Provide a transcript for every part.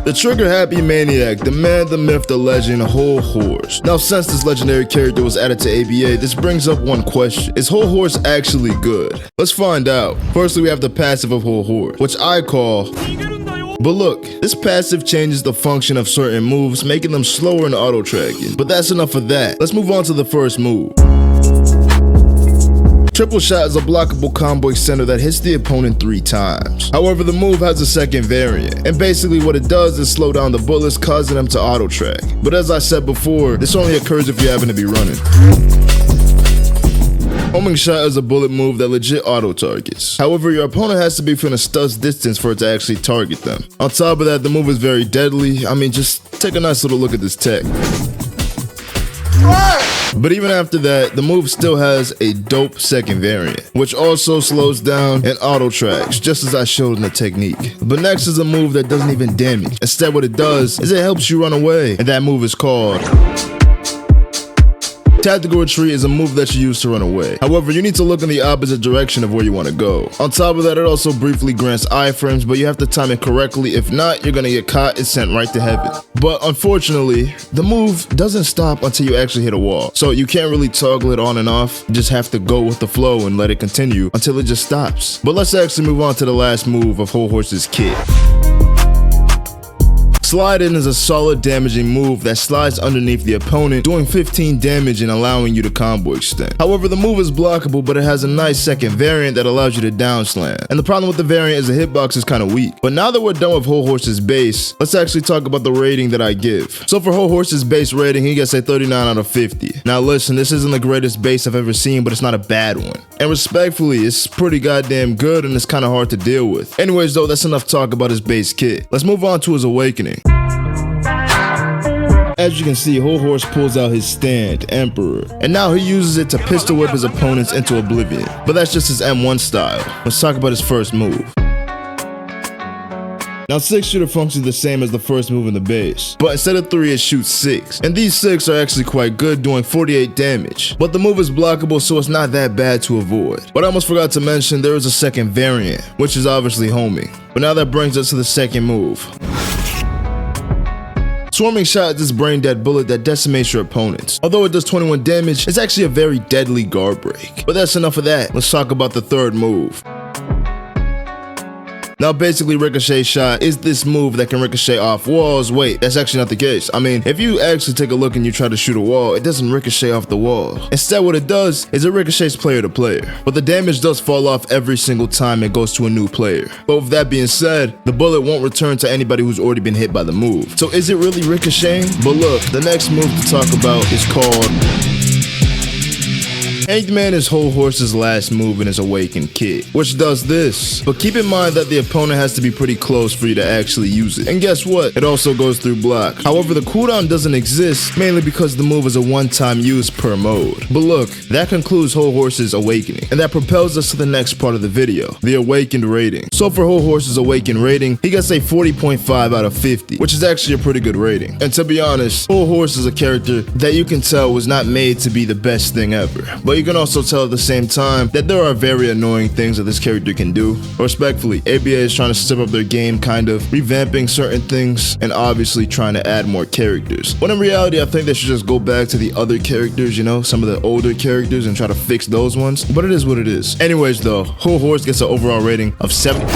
The trigger-happy maniac, the man, the myth, the legend, Hol Horse. Now, since this legendary character was added to ABA, this brings up one question. Is Hol Horse actually good? Let's find out. Firstly, we have the passive of Hol Horse, which I call... But look, this passive changes the function of certain moves, making them slower in auto-tracking. But that's enough of that. Let's move on to the first move. Triple shot is a blockable combo extender that hits the opponent 3 times. However, the move has a second variant, and basically what it does is slow down the bullets, causing them to auto-track. But as I said before, this only occurs if you happen to be running. Homing shot is a bullet move that legit auto-targets. However, your opponent has to be within a stut's distance for it to actually target them. On top of that, the move is very deadly. I mean, just take a nice little look at this tech. But even after that, the move still has a dope second variant, which also slows down and auto-tracks, just as I showed in the technique. But next is a move that doesn't even damage. Instead, what it does is it helps you run away, and that move is called... Tactical retreat is a move that you use to run away. However, you need to look in the opposite direction of where you want to go. On top of that, it also briefly grants iframes, but you have to time it correctly. If not, you're gonna get caught and sent right to heaven. But unfortunately, the move doesn't stop until you actually hit a wall. So you can't really toggle it on and off. You just have to go with the flow and let it continue until it just stops. But let's actually move on to the last move of Hol Horse's kit. Slide in is a solid damaging move that slides underneath the opponent, doing 15 damage and allowing you to combo extend. However, the move is blockable, but it has a nice second variant that allows you to down slam. And the problem with the variant is the hitbox is kind of weak. But now that we're done with Hol Horse's base, let's actually talk about the rating that I give. So for Hol Horse's base rating, he gets a 39 out of 50. Now listen, this isn't the greatest base I've ever seen, but it's not a bad one. And respectfully, it's pretty goddamn good and it's kind of hard to deal with. Anyways though, that's enough talk about his base kit. Let's move on to his awakening. As you can see, Hol Horse pulls out his stand, Emperor, and now he uses it to pistol whip his opponents into oblivion. But that's just his M1 style. Let's talk about his first move. Now 6 shooter functions the same as the first move in the base, but instead of 3 it shoots 6, and these 6 are actually quite good, doing 48 damage. But the move is blockable, so it's not that bad to avoid. But I almost forgot to mention there is a second variant, which is obviously homing. But now that brings us to the second move. Swarming shot is this brain-dead bullet that decimates your opponents. Although it does 21 damage, it's actually a very deadly guard break. But that's enough of that. Let's talk about the third move. Now basically ricochet shot is this move that can ricochet off walls. Wait, that's actually not the case. I mean, if you actually take a look and you try to shoot a wall, it doesn't ricochet off the wall. Instead, what it does is it ricochets player to player. But the damage does fall off every single time it goes to a new player. But with that being said, the bullet won't return to anybody who's already been hit by the move. So is it really ricocheting? But look, the next move to talk about is called... Hanged Man is Hol Horse's last move in his awakened kit, which does this. But keep in mind that the opponent has to be pretty close for you to actually use it. And guess what? It also goes through block. However, the cooldown doesn't exist, mainly because the move is a one-time use per mode. But look, that concludes Hol Horse's awakening, and that propels us to the next part of the video, the awakened rating. So for Hol Horse's awakened rating, he gets a 40.5 out of 50, which is actually a pretty good rating. And to be honest, Hol Horse is a character that you can tell was not made to be the best thing ever. But you can also tell at the same time that there are very annoying things that this character can do. Respectfully, ABA is trying to step up their game, kind of revamping certain things and obviously trying to add more characters. But in reality, I think they should just go back to the other characters, you know, some of the older characters, and try to fix those ones. But it is what it is. Anyways though, Hol Horse gets an overall rating of 70.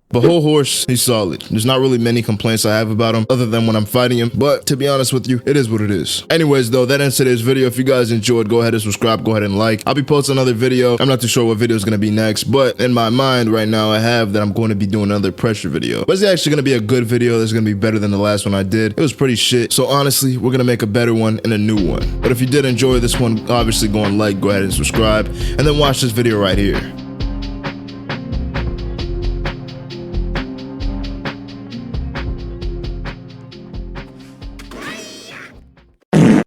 But Hol Horse, he's solid. There's not really many complaints I have about him other than when I'm fighting him. But to be honest with you, it is what it is. Anyways though, that ends today's video. If you guys enjoyed, go ahead and subscribe, go ahead and like. I'll be posting another video. I'm not too sure what video is going to be next, but in my mind right now I have that I'm going to be doing another pressure video. But it's actually going to be a good video that's going to be better than the last one I did. It was pretty shit. So honestly, we're going to make a better one and a new one. But if you did enjoy this one, obviously go and like, go ahead and subscribe, and then watch this video right here.